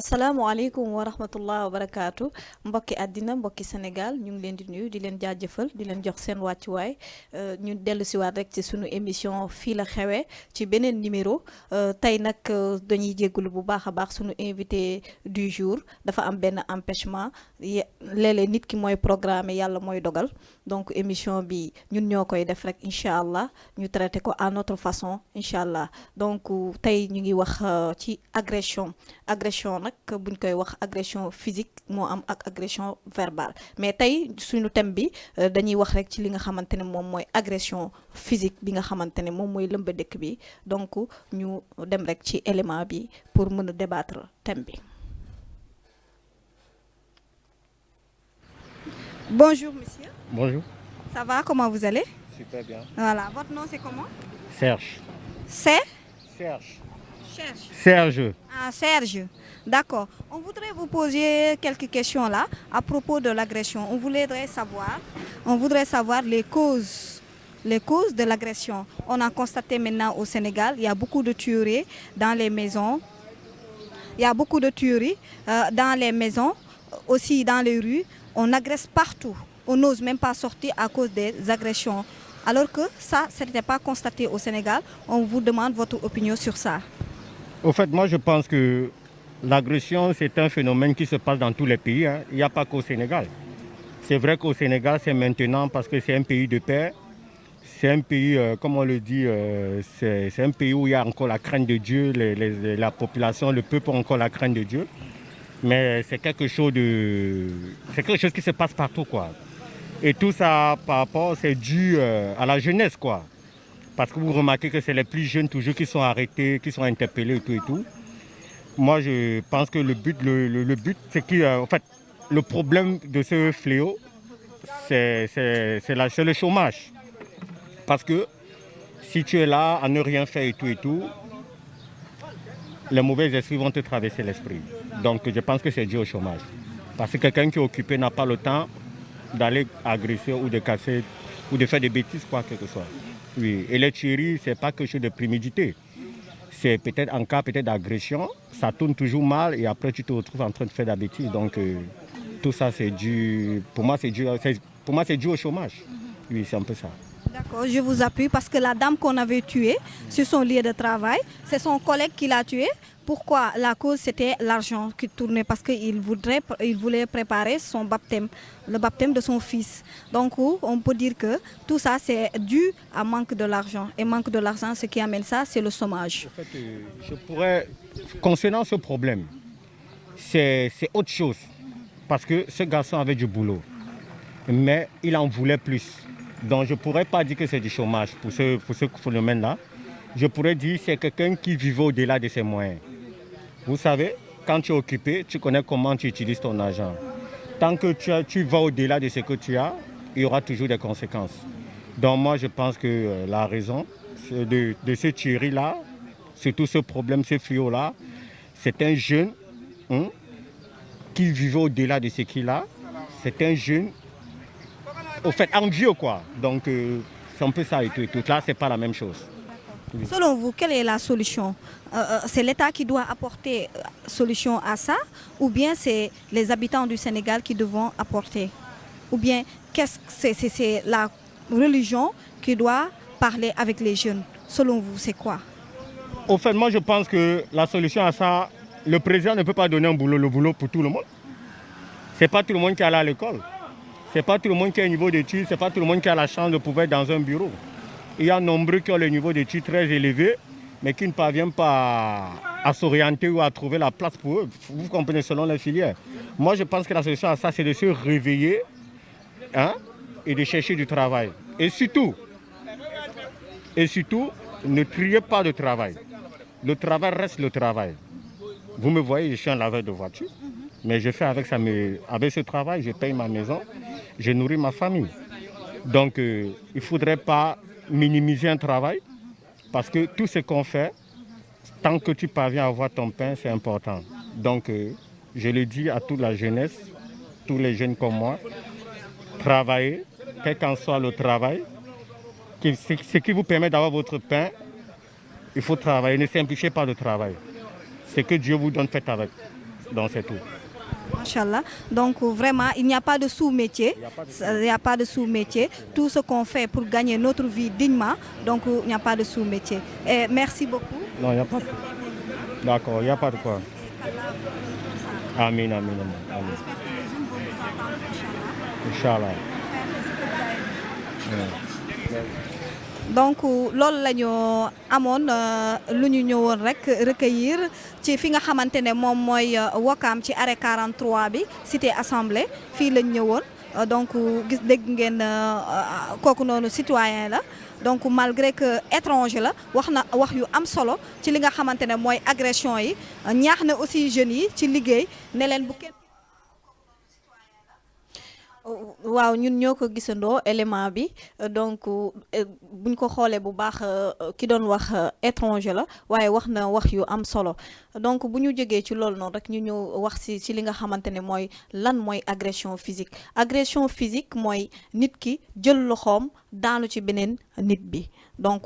asalaamaaleykum wa rahmatullah wa barakaatu mbokki àddina mbokki Sénégal ñu ngi leen di nuyu di leen jaajëfal di leen jox seen wàccuwaay ñu dellu siwaat rek ci sunu émission fii la xewee ci beneen numéro tey nag dañuy jégalu bu baax a baax sunu invité du jour dafa am benn empêchement léeg-léeg nit ki mooy programme yàlla mooy dogal donc émission bi ñun ñoo koy def rek incha allah ñu traité ko à notre façon incha allah donc tey ñu ngi wax ci agression nag buñ koy wax agression physique moo am ak agression verbale mais tey suñu thème bi dañuy wax rek ci li nga xamante ne moom mooy agression physique bi nga xamante ne moom mooy lëmba dëkk bi donc ñu dem rek ci élément bi pour mën a débattre thème bi. Bonjour monsieur. Bonjour. Ça va, comment vous allez? Super bien. Voilà, votre nom c'est comment? Serge. C'est? Serge. Serge. Serge. Ah, Serge. D'accord. On voudrait vous poser quelques questions là à propos de l'agression. On voudrait savoir les causes de l'agression. On a constaté maintenant au Sénégal, il y a beaucoup de tueries dans les maisons. Il y a beaucoup de tueries dans les maisons, aussi dans les rues. On agresse partout. On n'ose même pas sortir à cause des agressions. Alors que ça n'était pas constaté au Sénégal. On vous demande votre opinion sur ça. Au fait, moi je pense que l'agression c'est un phénomène qui se passe dans tous les pays. Hein. Il n'y a pas qu'au Sénégal. C'est vrai qu'au Sénégal c'est maintenant parce que c'est un pays de paix. C'est un pays, comme on le dit, c'est un pays où il y a encore la crainte de Dieu. La population, le peuple a encore la crainte de Dieu. Mais c'est quelque chose qui se passe partout, quoi. Et tout ça, par rapport, c'est dû à la jeunesse, quoi. Parce que vous remarquez que c'est les plus jeunes toujours qui sont arrêtés, qui sont interpellés et tout. Moi, je pense que le but, c'est que, en fait, le problème de ce fléau, c'est le chômage. Parce que si tu es là à ne rien faire et tout, les mauvais esprits vont te traverser l'esprit. Donc, je pense que c'est dû au chômage. Parce que quelqu'un qui est occupé n'a pas le temps d'aller agresser ou de casser ou de faire des bêtises, quoi que ce soit. Oui. Et les tueries, ce n'est pas quelque chose de prémédité. C'est peut-être en cas d'agression, ça tourne toujours mal et après tu te retrouves en train de faire des bêtises. Donc tout ça c'est dû, pour moi c'est dû au chômage. Oui, c'est un peu ça. D'accord, je vous appuie parce que la dame qu'on avait tuée sur son lieu de travail, c'est son collègue qui l'a tuée. Pourquoi? La cause c'était l'argent qui tournait parce qu'il voulait préparer son baptême, le baptême de son fils. Donc on peut dire que tout ça c'est dû à manque de l'argent. Et manque de l'argent, ce qui amène ça, c'est le chômage. En fait, je pourrais, concernant ce problème, c'est autre chose. Parce que ce garçon avait du boulot, mais il en voulait plus. Donc je ne pourrais pas dire que c'est du chômage pour ce phénomène-là. Je pourrais dire que c'est quelqu'un qui vivait au-delà de ses moyens. Vous savez, quand tu es occupé, tu connais comment tu utilises ton argent. Tant que tu vas au-delà de ce que tu as, il y aura toujours des conséquences. Donc moi, je pense que la raison de ce tuerie-là, surtout ce problème, ce fléau-là, c'est un jeune qui vivait au-delà de ce qu'il a. C'est un jeune, au fait, envieux, quoi. Donc c'est un peu ça et tout. Là, ce n'est pas la même chose. Oui. Selon vous, quelle est la solution? C'est l'État qui doit apporter solution à ça ou bien c'est les habitants du Sénégal qui devront apporter? Ou bien c'est la religion qui doit parler avec les jeunes? Selon vous, c'est quoi? Au fait, moi je pense que la solution à ça, le président ne peut pas donner le boulot pour tout le monde. Ce n'est pas tout le monde qui est allé à l'école. Ce n'est pas tout le monde qui a un niveau d'études, ce n'est pas tout le monde qui a la chance de pouvoir être dans un bureau. Il y a nombreux qui ont le niveau d'études très élevé, mais qui ne parviennent pas à s'orienter ou à trouver la place pour eux. Vous comprenez, selon les filières. Moi, je pense que la solution à ça, c'est de se réveiller et de chercher du travail. Et surtout, ne triez pas de travail. Le travail reste le travail. Vous me voyez, je suis un laveur de voiture, mais je fais avec ce travail, je paye ma maison, je nourris ma famille. Donc, il ne faudrait pas minimiser un travail parce que tout ce qu'on fait, tant que tu parviens à avoir ton pain, c'est important. Donc, je le dis à toute la jeunesse, tous les jeunes comme moi, travaillez, quel qu'en soit le travail, ce qui vous permet d'avoir votre pain, il faut travailler. Ne simplifiez pas le travail. Ce que Dieu vous donne, faites avec. Donc c'est tout. Machallah. Donc vraiment, il n'y a pas de sous-métier. Il n'y a pas de sous-métier. Tout ce qu'on fait pour gagner notre vie dignement, donc il n'y a pas de sous-métier. Et merci beaucoup. Non, il n'y a pas de... D'accord, il n'y a pas de quoi. Amin, amin, amin. Amin. Inch'Allah. Donc loolu la ñu amoon lu ñu ñëwoon rek recueillir ci fi nga xamante ne moom mooy Ouakam ci arrêt 43 bi cité assemblée fii lañ ñëwoon donc gis dégg ngeen kooku noonu citoyen la donc malgré que étranger la wax na wax yu am solo ci li nga xamante ne mooy agression yi ñaax na aussi jeunes yi ci liggéey ne leen bu kenn. waaw ñun ñoo ko gisandoo élément bi donc buñ ko xoolee bu baax ki doon wax étranger la waaye wax na wax yu am solo donc bu ñu jógee ci loolu noonu rek ñu ñëw wax ci li nga xamante ne mooy lan mooy agression physique mooy nit ki jël loxoom daanu ci beneen nit bi donc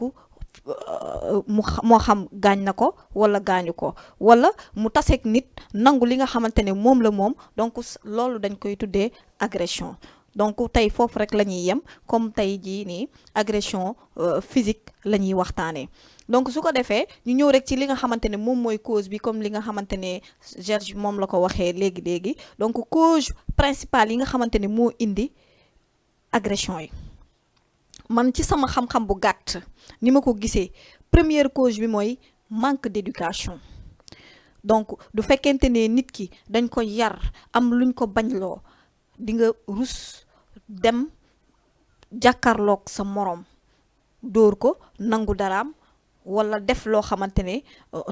moo xam gaañ na ko wala gaañu ko wala mu taseeg nit nangu li nga xamante ne moom la moom donc loolu dañ koy tuddee agression donc tey foofu rek la ñuy yem comme tey jii nii agression physique la ñuy waxtaanee donc su ko defee ñu ñëw rek ci li nga xamante ne moom mooy cause bi comme li nga xamante ne Georges moom la ko waxee léegi donc cause principale yi nga xamante ne moo indi agression yi man ci sama xam-xam bu gàtt ni ma ko gisee première cause bi mooy manque d'éducation donc du fekkente ne nit ki dañ ko yar am luñ ko bañloo di nga rus dem jàkkaarloog sa morom dóor ko nangu daraam wala def loo xamante ne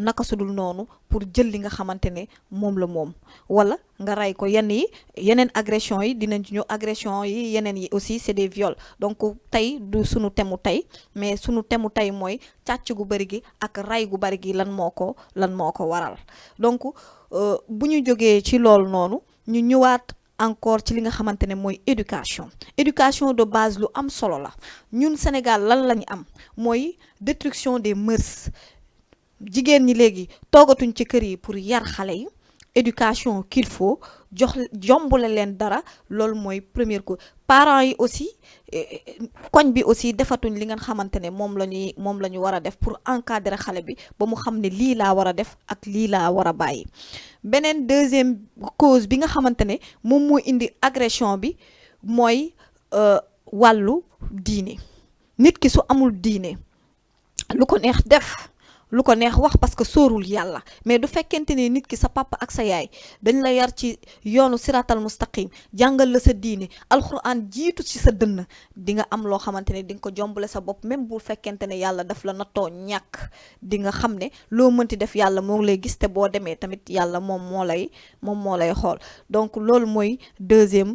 naka sudul noonu pour jël li nga xamante ne moom la moom wala nga rey ko yeneen agression yi dinañ ci ñëw agression yi yeneen yi aussi c'est des viols donc tey du sunu temu tey mais sunu temu tey mooy càcc gu bari gi ak rey gu bari gi lan moo ko waral donc bu ñu jógee ci loolu noonu ñu ñëwaat encore ci li nga xamante ne mooy éducation de base lu am solo la ñun Sénégal lan lañu am mooy destruction des mœurs jigéen ñi léegi toogatuñ ci kër yi pour yar xale yi éducation qu'il faut jombule leen dara loolu mooy première cause parents yi aussi koñ bi aussi defatuñ li nga xamante ne moom la ñu war a def pour encadrer xale bi ba mu xam ne lii laa war a def ak lii laa war a bàyyi beneen deuxième cause bi nga xamante ne moom moo indi agression bi mooy wàllu diine nit ki su amul diine lu ko neex def lu ko neex wax parce que sóorul yàlla mais du fekkente ne nit ki sa papa ak sa yaay dañ la yar ci yoonu siratal mustaqim jàngal la sa diine alxuraan jiitu ci sa dënn di nga am loo xamante ne di nga ko jombale sa bopp même bu fekkente ne yàlla daf la nattoo ñàkk di nga xam ne loo mënti def yàlla moo lay gis te boo demee tamit yàlla moom moo lay xool donc loolu mooy deuxième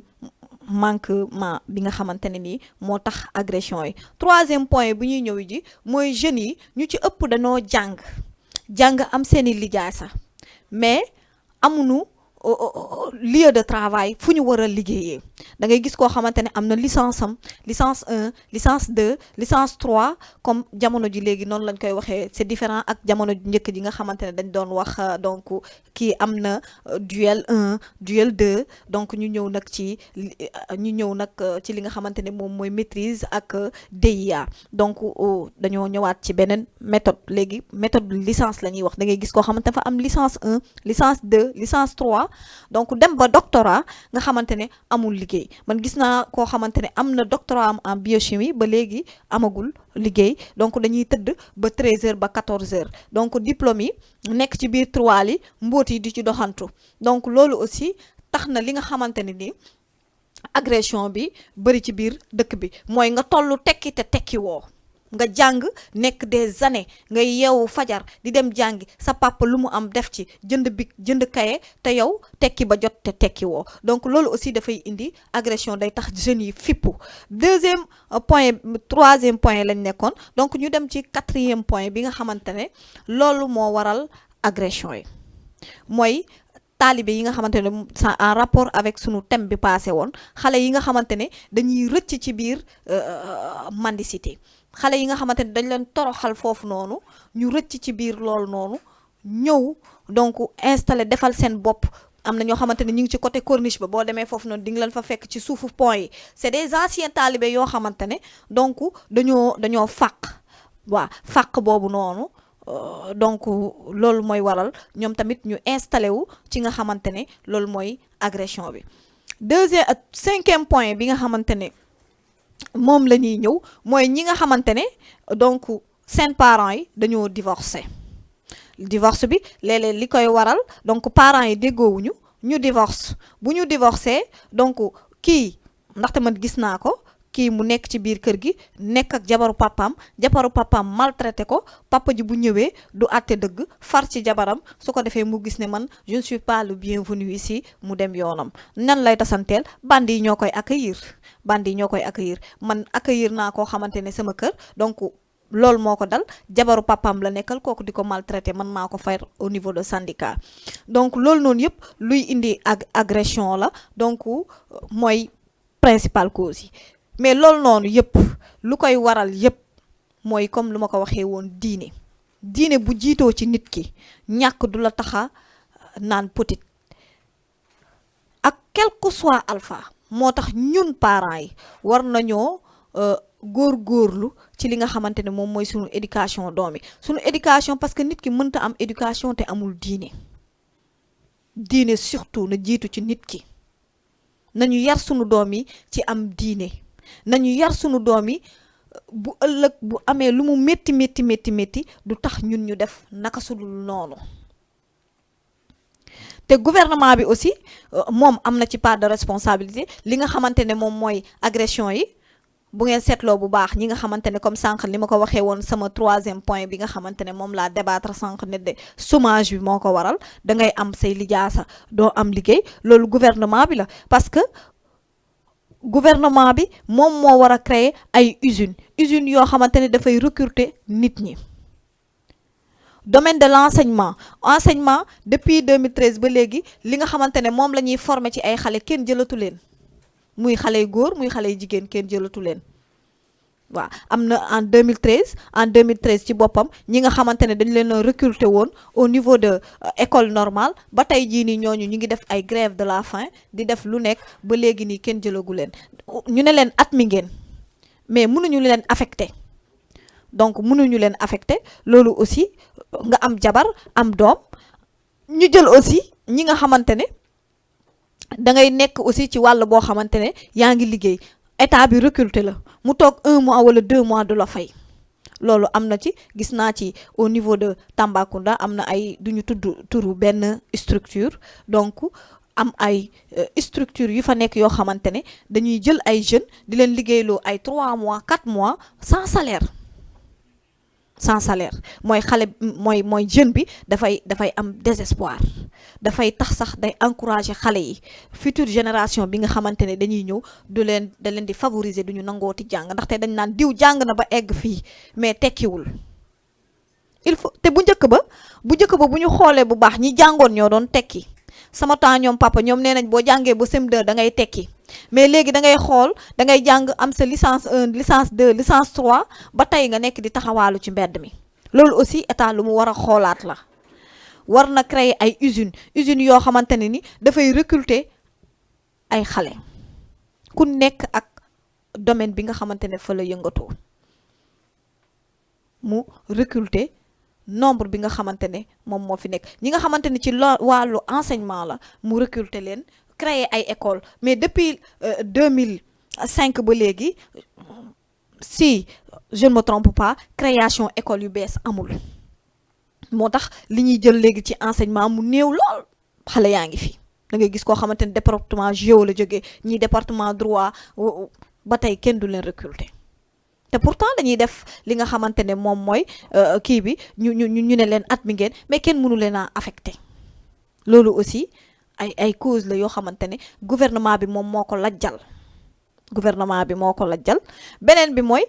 manquement bi nga xamante ne nii moo tax agression yi troisième point bu ñuy ñëw ji mooy jeunes yi ñu ci ëpp dañoo jàng am seeni lijaasa mais amuñu lieu de travail fu ñu war a liggéeyee da ngay gis koo xamante ne am na licence 1 licence 2 licence 3 comme jamono ji léegi noonu lañ koy waxee c'est différent ak jamono ji njëkk ji nga xamante ne dañ doon wax donc kii am na duel 1 duel 2 donc ñu ñëw nag ci li nga xamante ne moom mooy maîtrise ak DEA donc dañoo ñëwaat ci beneen méthode léegi méthode licence la ñuy wax da ngay gis koo xamante ne dafa am licence 1 licence 2 licence 3 donc dem ba doctorat nga xamante ne amul liggéey man gis naa koo xamante ne am na doctorat am en biochimie ba léegi amagul liggéey donc dañuy tëdd ba 13h ba 14h donc diplôme yi nekk ci biir tiroir yi mbóot yi di ci doxantu donc loolu aussi tax na li nga xamante ne ni agression bi bari ci biir dëkk bi mooy nga tollu tekki te tekki woo nga jàng nekk des années nga yeewu fajar di dem jàngi sa papa lu mu am def ci jënd bic jënd kaye te yow tekki ba jot te tekki woo donc loolu aussi dafay indi agression day tax jeunes yi fippu troisième point lañ nekkoon donc ñu dem ci quatrième point bi nga xamante ne loolu moo waral agression yi mooy taalibe yi nga xamante ne en rapport avec sunu thème bi passé woon xale yi nga xamante ne dañuy rëcc ci biir mendicité xale yi nga xamante ne dañ leen toroxal foofu noonu ñu rëcc ci biir loolu noonu ñëw donc installé defal seen bopp am na ñoo xamante ne ñu ngi ci côté corniche ba boo demee foofu noonu di nga leen fa fekk ci suufu pont yi c'est des anciens talibés yoo xamante ne donc dañoo fàq waaw fàq boobu noonu donc loolu mooy waral ñoom tamit ñu installé wu ci nga xamante ne loolu mooy agression bi. cinquième point bi nga xamante ne moom la ñuy ñëw mooy ñi nga xamante ne donc seen parents yi dañoo divorcé. divorce bi léeg-léeg li koy waral donc parents yi déggoowuñu ñu divorce bu ñu divorcé donc kii ndaxte man gis naa ko kii mu nekk ci biir kër gi nekk ak jabaru papaam maltraité ko papa ji bu ñëwee du àtte dëgg far ci jabaram su ko defee mu gis ne man je ne suis pas le bienvenu ici mu dem yoonam nan lay tasanteel bandi yi ñoo koy accueillir man accueillir naa koo xamante ne sama kër donc loolu moo ko dal jabaru papaam la nekkal kooku di ko maltraité man maa ko fay au niveau de syndicat donc loolu noonu yëpp luy indi agression la donc mooy principale cause yi mais loolu noonu yëpp lu koy waral yëpp mooy comme lu ma ko waxee woon diine bu jiitoo ci nit ki ñàkk du la taxa naan petit ak quel que soit alpha moo tax ñun parents yi war nañoo góorgóorlu ci li nga xamante ne moom mooy sunu éducation doom yi sunu éducation parce que nit ki mënta am éducation te amul diine surtout na jiitu ci nit ki nañu yar sunu doom yi ci am diine nañu yar sunu doom yi bu ëllëg bu amee lu mu métti du tax ñun ñu def naka sudul noonu te gouvernement bi aussi moom am na ci part de responsabilité li nga xamante ne moom mooy agression yi bu ngeen seetloo bu baax ñi nga xamante ne comme sànq li ma ko waxee woon sama troisième point bi nga xamante ne moom laa débattre sànq ne de chômage bi moo ko waral da ngay am say lijaasa doo am liggéey loolu gouvernement bi la parce que gouvernement bi moom moo war a créer ay usines yoo xamante ne dafay recruter nit ñi. domaine de l'enseignement depuis 2013 ba léegi li nga xamante ne moom la ñuy former ci ay xale kenn jëlatu leen. muy xale yu góor muy xale yu jigéen kenn jëlatu leen waaw am na en 2013 ci boppam ñi nga xamante ne dañ leen a recruter woon au niveau de école normale ba tey jii nii ñooñu ñu ngi def ay grève de la faim di def lu nekk ba léegi nii kenn jëlagu leen ñu ne leen at mi ngeen mais mënuñu leen affecté donc mënuñu leen affecté loolu aussi nga am jabar am doom ñu jël aussi ñi nga xamante ne da ngay nekk aussi ci wàll boo xamante ne yaa ngi liggéey état bi recruter la mu toog 1 mois wala 2 mois du la fay loolu am na ci gis naa ci au niveau de Tambacounda am na ay duñu tudd turu benn structure donc am ay structure yu fa nekk yoo xamante ne dañuy jël ay jeunes di leen liggéeyloo ay 3 mois 4 mois sans salaire mooy jeune bi dafay am désespoir dafay tax sax day encourager xale yi future génération bi nga xamante ne dañuy ñëw da leen di favoriser duñu nangooti jàng ndaxte dañ naan diw jàng na ba egg fii mais tekkiwul il faut te bu njëkk ba bu ñu xoolee bu baax ñi jàngoon ñoo doon tekki sama temps ñoom papa ñoom nee nañ boo jàngee ba CM2 da ngay tekki mais léegi da ngay xool da ngay jàng am sa licence 1 licence 2 licence 3 ba tey nga nekk di taxawaalu ci mbedd mi loolu aussi état lu mu war a xoolaat la war na créer ay usines yoo xamante ne ni dafay recruter ay xale ku nekk ak domaine bi nga xamante ne fa la yëngatoo mu recruter nombre bi nga xamante ne moom moo fi nekk ñi nga xamante ne ci wàllu enseignement la mu recruter leen créer ay école mais depuis 2005 ba léegi si je ne me trompe pas création école yu bees amul moo tax li ñuy jël léegi ci enseignement mu néew lool xale yaa ngi fi da ngay gis koo xamante ne département géo la jógee ñii département droit ba tey kenn du leen recruter te pourtant dañuy def li nga xamante ne moom mooy kii bi ñu ne leen at mi ngeen mais kenn mënu leen a affecté loolu aussi ay cause la yoo xamante ne gouvernement bi moom moo ko lajjal beneen bi mooy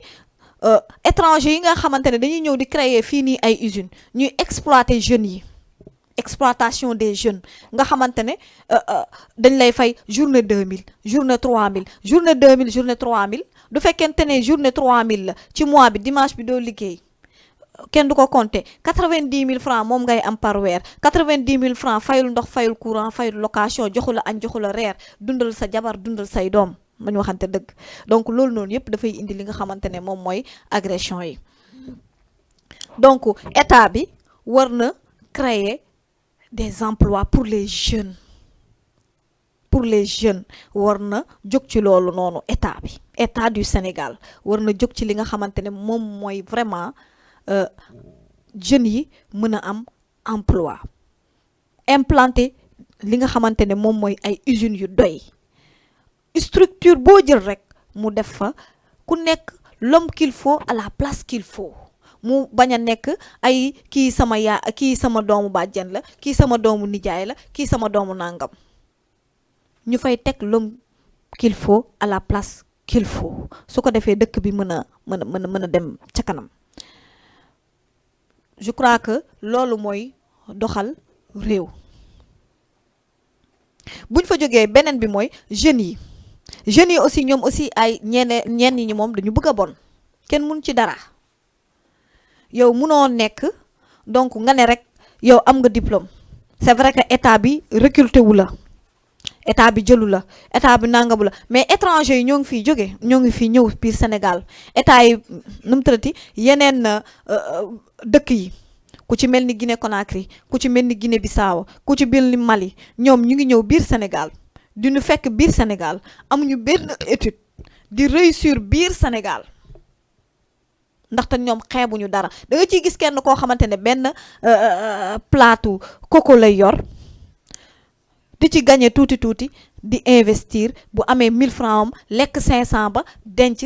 étranger yi nga xamante ne dañuy ñëw di créer fii nii ay usines ñuy exploiter jeunes yi exploitation des jeunes nga xamante ne dañ lay fay journée 2000 journée 3000 journée 2000 journée 3000 du fekkente ne journée 3000 la ci mois bi dimanche bi doo liggéey kenn du ko compter 90 000 francs moom ngay am par weer 90 000 francs fayul ndox fayul courant fayul location joxu la añ joxu la reer dundal sa jabar dundal say doom ma ñu waxante dëgg donc loolu noonu yëpp dafay indi li nga xamante ne moom mooy agression yi donc état bi war na créer des emplois pour les jeunes war na jóg ci loolu noonu état bi état du Sénégal war na jóg ci li nga xamante ne moom mooy vraiment jeunes yi mën a am emploi implanter li nga xamante ne moom mooy ay usines yu doy structure boo jël rek mu def fa ku nekk l'homme qu'il faut à la place qu'il faut mu bañ a nekk ay kii sama doomu bàjjen la kii sama doomu nijaay la kii sama doomu nangam ñu fay teg l'homme qu'il faut à la place qu'il faut su ko defee dëkk bi mën a dem ca kanam je crois que loolu mooy doxal réew buñ fa jógee beneen bi mooy jeunes yi aussi ñoom aussi ay ñenn ñi moom dañu bëgg a bon kenn mun ci dara yow munoo nekk donc nga ne rek yow am nga diplôme c'est vrai que état bi recruté wu la état bi jëlu la état bi nangabu la mais étranger yi ñoo ngi fiy jóge ñoo ngi fii ñëw biir Sénégal état yi nu mu tëddati yeneen dëkk yi ku ci mel ni Guinée Conakry ku ci mel ni Guinée Bissau ku ci mel ni Mali ñoom ñu ngi ñëw biir Sénégal di ñu fekk biir Sénégal amuñu benn étude di réussir biir Sénégal ndaxte ñoom xeebuñu dara da nga ciy gis kenn koo xamante ne benn plateau coco lay yor di ci gagné tuuti di investir bu amee 1000 francs am lekk 500 ba denc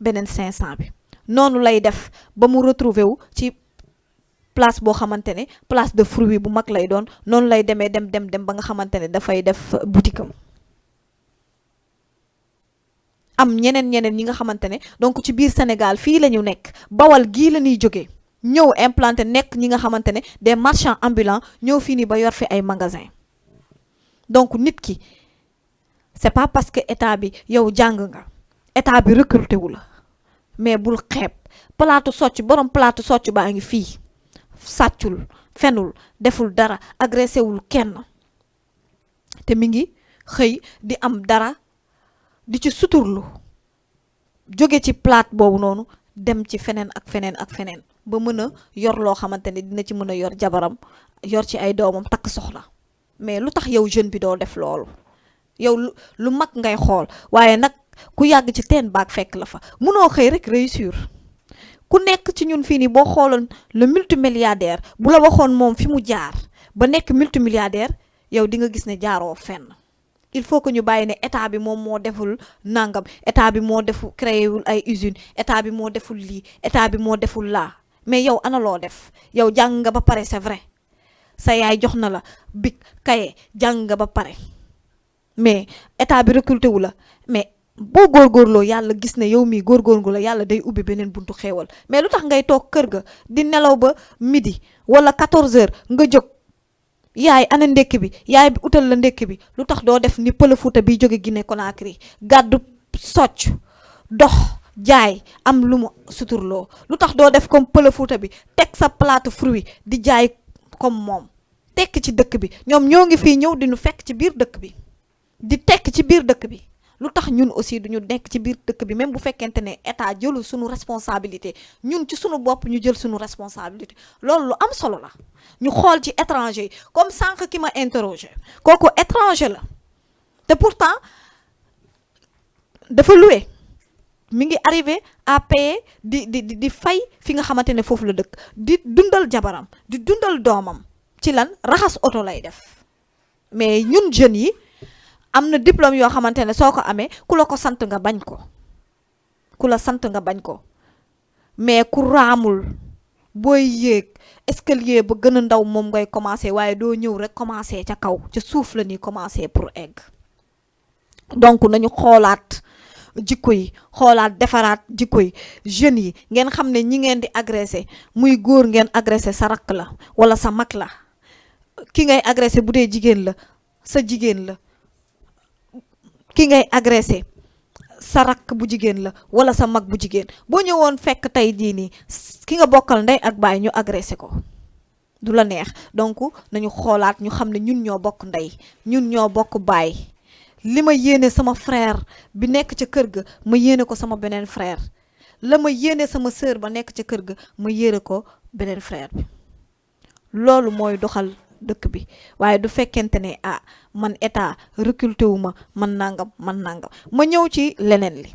beneen 500 bi noonu lay def ba mu retrouver wu ci place boo xamante ne place de fruit bu mag lay doon noonu lay dem ba nga xamante ne dafay def boutique am ñeneen ñi nga xamante ne donc ci biir Sénégal fii la ñu nekk Bawal gii la ñuy jógee ñëw implanté nekk ñi nga xamante ne des marchands ambulants ñëw fii nii ba yor fi ay magasins donc nit ki c'est pas parce que état bi yow jàng nga état bi recruté wu la mais bul xeeb borom plaatu socc baa ngi fii sàccul fenul deful dara agressé wul kenn te mi ngi xëy di am dara di ci suturlu jóge ci plate boobu noonu dem ci feneen ak feneen ba mën a yor loo xamante ne dina ci mën a yor jabaram yor ci ay doomam takk soxla mais lu tax yow jeune bi doo def loolu yow lu mag ngay xool waaye nag ku yàgg ci teen baag fekk la fa munoo xëy rek réussir ku nekk ci ñun fii nii boo xooloon le multimilliardaire bu la waxoon moom fi mu jaar ba nekk multimilliardaire yow di nga gis ne jaaroo fenn il faut que ñu bàyyi ne état bi moom moo deful nangam état bi moo defu créé wul ay usines état bi moo deful lii état bi moo deful laa mais yow ana loo def yow jàng nga ba pare c'est vrai sa yaay jox na la bic kaye jàng nga ba pare mais état bi recruté wu la mais boo góorgóorloo yàlla gis ne yow mii góorgóorlu la yàlla day ubbi beneen buntu xéewal mais lu tax ngay toog kër ga di nelaw ba midi wala 14h nga jóg yaay ana ndekki bi yaay bi utal la ndekki bi lu tax doo def ni Pël Fuuta bi jóge Guinée Conakry gàddu socc dox jaay am lu mu suturloo lu tax doo def comme Pël Fuuta bi teg sa plate fruit di jaay comme moom tekk ci dëkk bi ñoom ñoo ngi fii ñëw di ñu fekk ci biir dëkk bi di tekk ci biir dëkk bi lu tax ñun aussi duñu nekk ci biir dëkk bi même bu fekkente ne état jëlul suñu responsabilité ñun ci suñu bopp ñu jël suñu responsabilité loolu lu am solo la ñu xool ci étranger yi comme sànq ki ma interrogé kooku étranger la te pourtant dafa loué mi ngi arrivé à payer di fay fi nga xamante ne foofu la dëkk di dundal jabaram di dundal doomam ci lan raxas oto lay def mais ñun jeunes yi am na diplôme yoo xamante ne soo ko amee ku la ko sant nga bañ ko mais ku raamul booy yéeg escalier ba gën a ndaw moom ngay commencer waaye doo ñëw rek commencer ca kaw ca suuf la ñuy commencer pour egg donc nañu xoolaat jikko yi xoolaat defaraat jikko yi jeunes yi ngeen xam ne ñi ngeen di agressé muy góor ngeen agressé sa rakk la wala sa mag la ki ngay agressé bu dee jigéen la sa jigéen la ki ngay agressé sa rakk bu jigéen la wala sa mag bu jigéen boo ñëwoon fekk tey jii nii ki nga bokkal ndey ak baay ñu agressé ko du la neex. donc nañu xoolaat ñu xam ne ñun ñoo bokk ndey ñun ñoo bokk baay li ma yéene sama frère bi nekk ca kër ga ma yéene ko sama beneen frère la ma yéene sama sœur ba nekk ca kër ga ma yéene ko beneen frère bi loolu mooy doxal dëkk bi waaye du fekkente ne man état recruté wu ma man nangam ma ñëw ci leneen li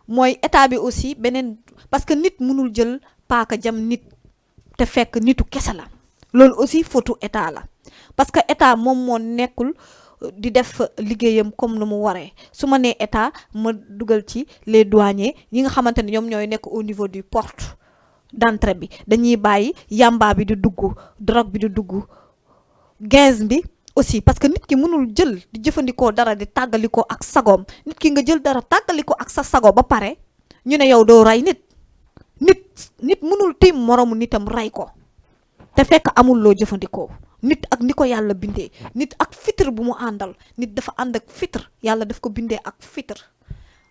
mooy état bi aussi beneen parce que nit mënul jël paaka jam nit te fekk nitu kese la loolu aussi fautu état la parce que état moom moo nekkul di def liggéeyam comme nu mu waree su ma nee état ma dugal ci les douaniers yi nga xamante ne ñoom ñooy nekk au niveau du porte d'entrée bi dañuy bàyyi yamba bi di dugg drogue bi di dugg gaz bi aussi parce que nit ki mënul jël di jëfandikoo dara di tàggalikoo ak sagoom nit ki nga jël dara tàggalikoo ak sa sago ba pare ñu ne yow doo rey nit mënul tiim moromu nitam rey ko te fekk amul loo jëfandikoo nit ak ni ko yàlla bindee nit ak fitre bu mu àndal nit dafa ànd ak fitre yàlla daf ko bindee ak fitre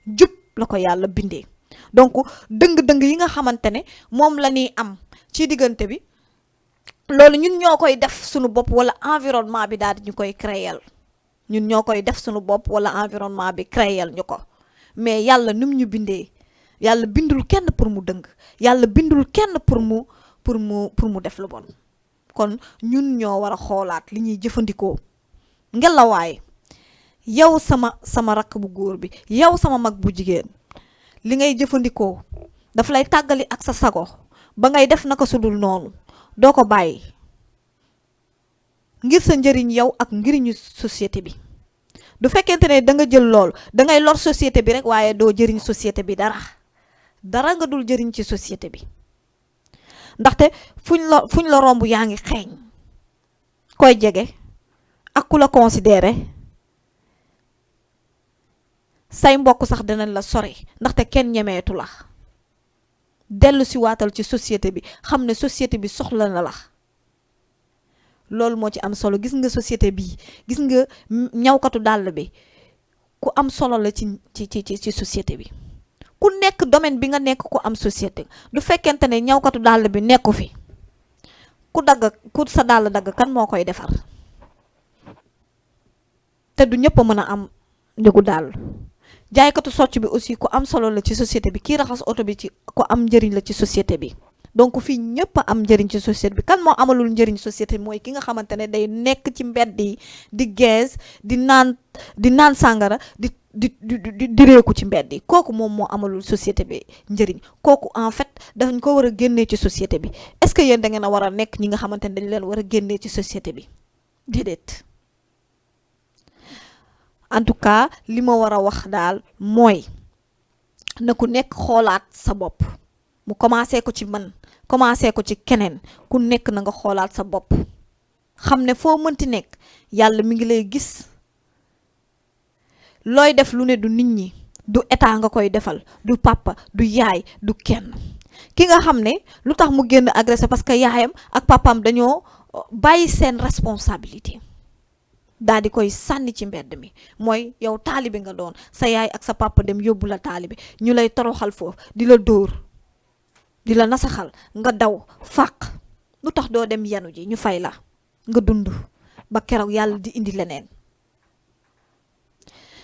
jub la ko yàlla bindee donc dëng-dëng yi nga xamante ne moom la ñuy am ci diggante bi loolu ñun ñoo koy def suñu bopp wala environnement bi daal di ñu koy créer ñun ñoo koy def suñu bopp wala environnement bi créer ñu ko mais yàlla num ñu bindee yàlla bindul kenn pour mu dëng yàlla bindul kenn pour mu def lu bon kon ñun ñoo war a xoolaat li ñuy jëfandikoo ngelawaay yow sama rakk bu góor bi yow sama mag bu jigéen li ngay jëfandikoo daf lay tàggali ak sa sago ba ngay def naka sudul noonu doo ko bàyyi ngir sa njëriñ yow ak njëriñu société bi du fekkente ne da nga jël lool da ngay lor société bi rek waaye doo jëriñ société bi dara nga dul jëriñ ci société bi ndaxte fuñ la romb yaa ngi xeeñ koy jege ak ku la considéré say mbokk sax dinañ la sori ndaxte kenn ñemeetu la dellu si waatal ci société bi xam ne société bi soxla na la loolu moo ci am solo gis nga société bi gis nga ñawkatu dàll bi ku am solo la ci société bi ku nekk domaine bi nga nekk ku am société du fekkente ne ñawkatu dàll bi nekku fi ku sa dàll dagg kan moo koy defar te du ñëpp a mën a am njëgu dàll jaaykatu socc bi aussi ku am solo la ci société bi kii raxas oto bi ci ku am njëriñ la ci société bi donc fii ñëpp a am njëriñ ci société bi kan moo amalul njëriñ société bi mooy ki nga xamante ne day nekk ci mbedd yi di gaz di naan sàngara di réeku ci mbedd yi kooku moom moo amalul société bi njëriñ kooku en fait dañ ko war a génnee ci société bi est-ce que yéen da ngeen a war a nekk ñi nga xamante ne dañ leen war a génnee ci société bi déedéet. En tout cas li ma war a wax daal mooy na ku nekk xoolaat sa bopp mu commencé ko ci man commencé ko ci keneen ku nekk na nga xoolaat sa bopp xam ne foo mënti nekk yàlla mi ngi lay gis looy def lu ne du nit ñi du état nga koy defal du papa du yaay du kenn ki nga xam ne lu tax mu génn agressé parce que yaayam ak papaam dañoo bàyyi seen responsabilité daal di koy sànni ci mbedd mi mooy yow taalibe nga doon sa yaay ak sa papa dem yóbbu la taalibe ñu lay toroxal foofu di la dóor di la nasaxal nga daw fàq lu tax doo dem yenu ji ñu fay la nga dund ba keroog yàlla di indi leneen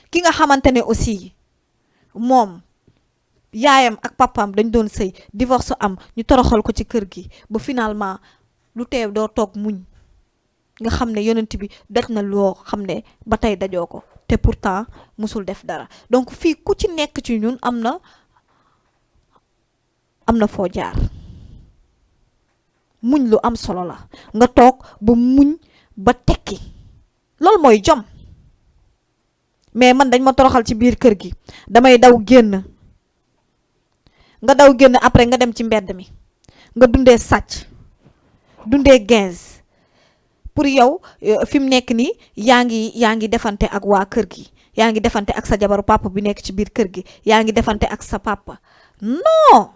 ki nga xamante ne aussi moom yaayam ak papaam dañ doon sëy divorce am ñu toroxal ko ci kër gi ba finalement lu teew doo toog muñ nga xam ne yonent bi daj na loo xam ne ba tey dajoo ko te pourtant musul def dara donc fii ku ci nekk ci ñun am na foo jaar muñ lu am solo la nga toog ba muñ ba tekki loolu mooy jom mais man dañ ma toroxal ci biir kër gi damay daw génn nga daw génn après nga dem ci mbedd mi nga dundee sàcc dundee gaz pour yow fi mu nekk nii yaa ngi defante ak waa kër gi yaa ngi defante ak sa jabaru papa bi nekk ci biir kër gi yaa ngi defante ak sa papa non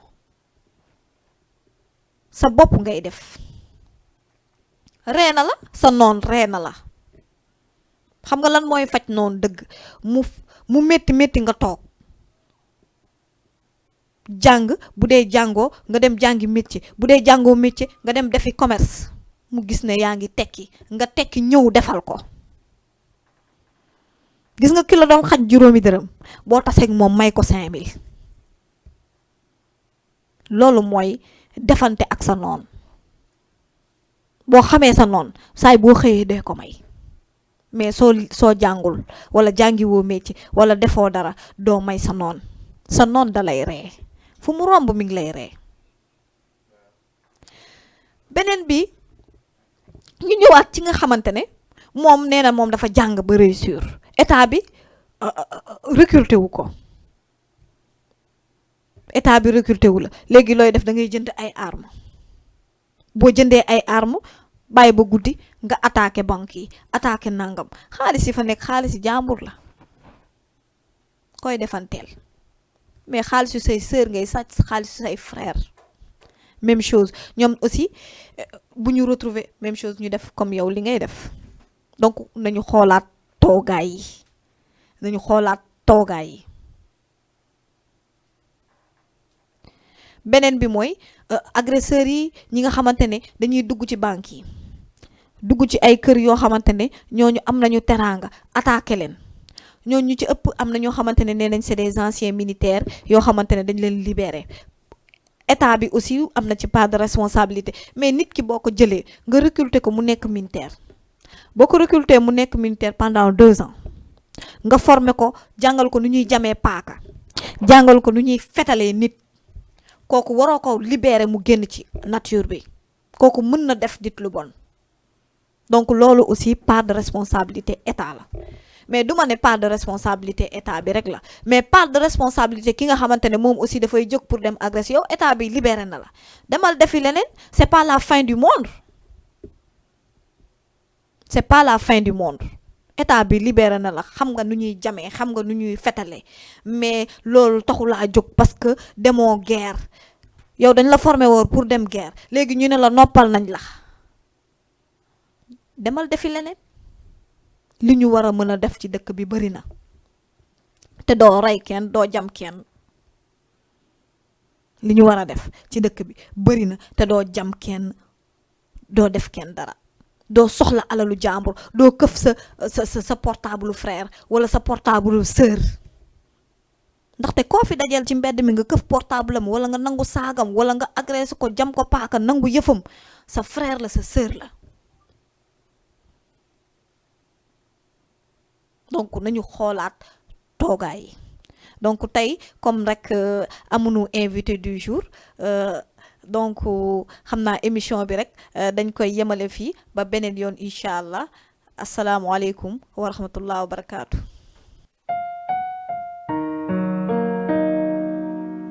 sa bopp ngay def reena la sa noon reena la xam nga lan mooy faj noonu dëgg mu métti nga toog jàng bu dee jàngoo nga dem jàngi métier bu dee jàngoo métier nga dem defi commerce mu gis ne yaa ngi tekki nga tekki ñëw defal ko gis nga ki la doon xaj juróomi dërëm boo taseeg moom may ko 5000 loolu mooy defante ak sa noon boo xamee sa noon saay boo xëyee dee ko may mais soo jàngul wala jàngiwoo métier wala defoo dara doo may sa noon da lay ree fu mu romb mi ngi lay ree beneen bi ñu ñëwaat ci nga xamante ne moom nee na moom dafa jàng ba réussir état bi recruté wu ko état bi recruté wu la léegi looy def da ngay jënd ay armes boo jëndee ay armes bàyyi ba guddi nga attaqué banque yi attaqué nangam xaalis yi fa nekk xaalis yi jàmbur la koy defanteel mais xaalisu say sœur ngay sàcc xaalisu say frère même chose ñoom aussi bu ñu retrouver même chose ñu def comme yow li ngay def donc nañu xoolaat toogaay yi beneen bi mooy agresseurs yi ñi nga xamante ne dañuy dugg ci banque yi dugg ci ay kër yoo xamante ne ñooñu am nañu teraanga attaqué leen ñooñu ci ëpp am na ñoo xamante ne nee nañ c'est des anciens militaires yoo xamante ne dañ leen libéré état bi aussi am na ci part de responsabilité mais nit ki boo ko jëlee nga recruter ko mu nekk militaire boo ko recruter mu nekk militaire pendant 2 ans nga former ko jàngal ko nu ñuy jamee paaka jàngal ko nu ñuy fetalee nit kooku waroo ko libérer mu génn ci nature bi kooku mën na def dit lu bon donc loolu aussi part de responsabilité état la mais du ma ne part de responsabilité état bi rek la mais part de responsabilité ki nga xamante ne moom aussi dafay jóg pour dem agresser yow état bi libéré na la demal defi leneen c'est pas la fin du monde état bi libéré na la xam nga nu ñuy jamee xam nga nu ñuy fetale mais loolu taxulaa jóg parce que demoo guerre yow dañ la formé woon pour dem guerre léegi ñu ne la noppal nañ la demal defi leneen li ñu war a mën a def ci dëkk bi bari na te doo rey kenn doo jam kenn li ñu war a def ci dëkk bi bari na te doo jam kenn doo def kenn dara doo soxla alalu jàmbur doo këf sa portable frère wala sa portable sœur ndaxte koo fi dajeel ci mbedd mi nga këf portable am wala nga nangu saagam wala nga agressé ko jam ko paaka nangu yëfam sa frère la sa sœur la donc nañu xoolaat toogaay yi donc tey comme rek amuñu invité du jour donc xam naa émission bi rek dañ koy yemale fii ba beneen yoon incha allah asalaamualeykum wa rahmatullah wa barakaatu.